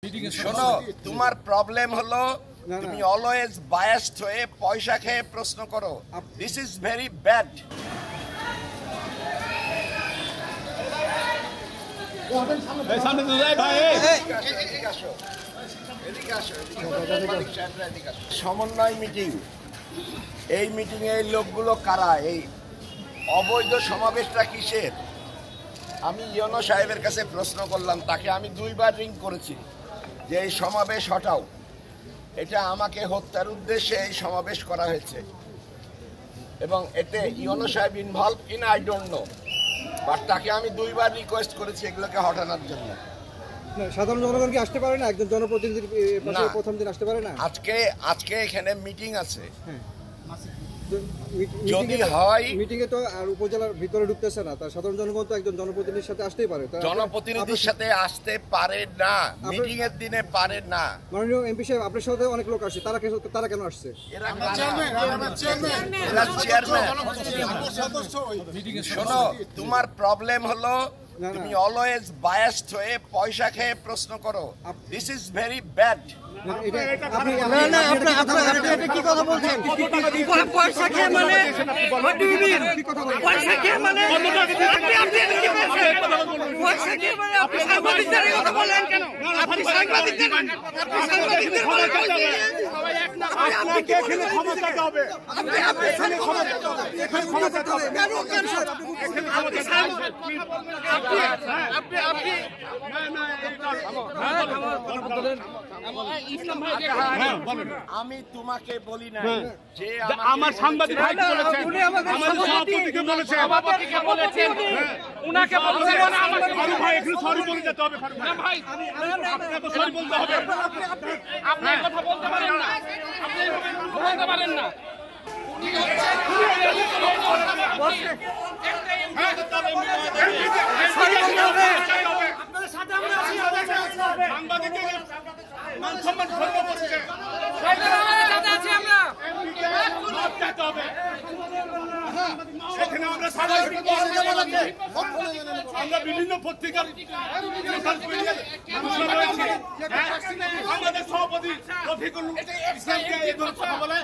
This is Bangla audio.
শোনো, তোমার প্রবলেম হলো তুমি অলওয়েজ বায়াসড হয়ে পয়সা খেয়ে প্রশ্ন করো। This is very bad. সমন্বয় মিটিং, এই মিটিং এ লোকগুলো কারা? এই অবৈধ সমাবেশটা কিসের? আমি ইউনো সাহেবের কাছে প্রশ্ন করলাম, তাকে আমি 2 বার রিং করেছি যে এই সমাবেশ হটাও, এটা আমাকে হত্যার উদ্দেশ্যে এই সমাবেশ করা হয়েছে এবং এতে ইউনো সাহেব involve in I don't know, but তাকে আমি 2 বার রিকোয়েস্ট করেছি এগুলোকে হটানোর জন্য। সাধারণ জনগণ কি আসতে পারে না? একজন জনপ্রতিনিধির প্রথম দিন আসতে পারে না? আজকে এখানে মিটিং আছে, যদি হয় মিটিং এ তো আর উপজেলার ভিতরে ঢুকতেছে না, তার সাধারণ জনগণ তো একজন জনপ্রতিনিধির সাথে আসতেই পারে। জনপ্রতিনিধির সাথে আসতে পারে না, মিটিং এর দিনে পারে না। মাননীয় এমপি সাহেব, আপনার সাথে অনেক লোক আসে, তারা কেন আসছে? শোনো, তোমার প্রবলেম হলো তুমি অলওয়েজ বায়াসড হয়ে পয়সা খেয়ে প্রশ্ন করো। This is very bad. কি কথা বলছেন? পয়সা খেয়ে মানে পয়সা খেয়ে মানে পয়সা খেয়ে মানে আপনি সাংবাদিকদের কথা বলেন কেন? আপনি সাংবাদিকদের আপনাকে এখানে ক্ষমা চাইতে হবে। আমি তোমাকে বলি না যে আমার সাংবাদিক ভাই বলেছেন, আমাদের সভাপতিকে বলেছেন, সভাপতিকে বলেছেন, উনাকে বলেছেন, ফারুক ভাই একটু সরি বলে যেতে হবে। ফারুক ভাই, আপনাকে সরি বলতে হবে। আপনি কথা বলতে পারেন না, আপনি বলতে পারেন না। আমরা বিভিন্ন পত্রিকার আমাদের সভাপতি রফিকুল ইসলামকে এই কথা বলে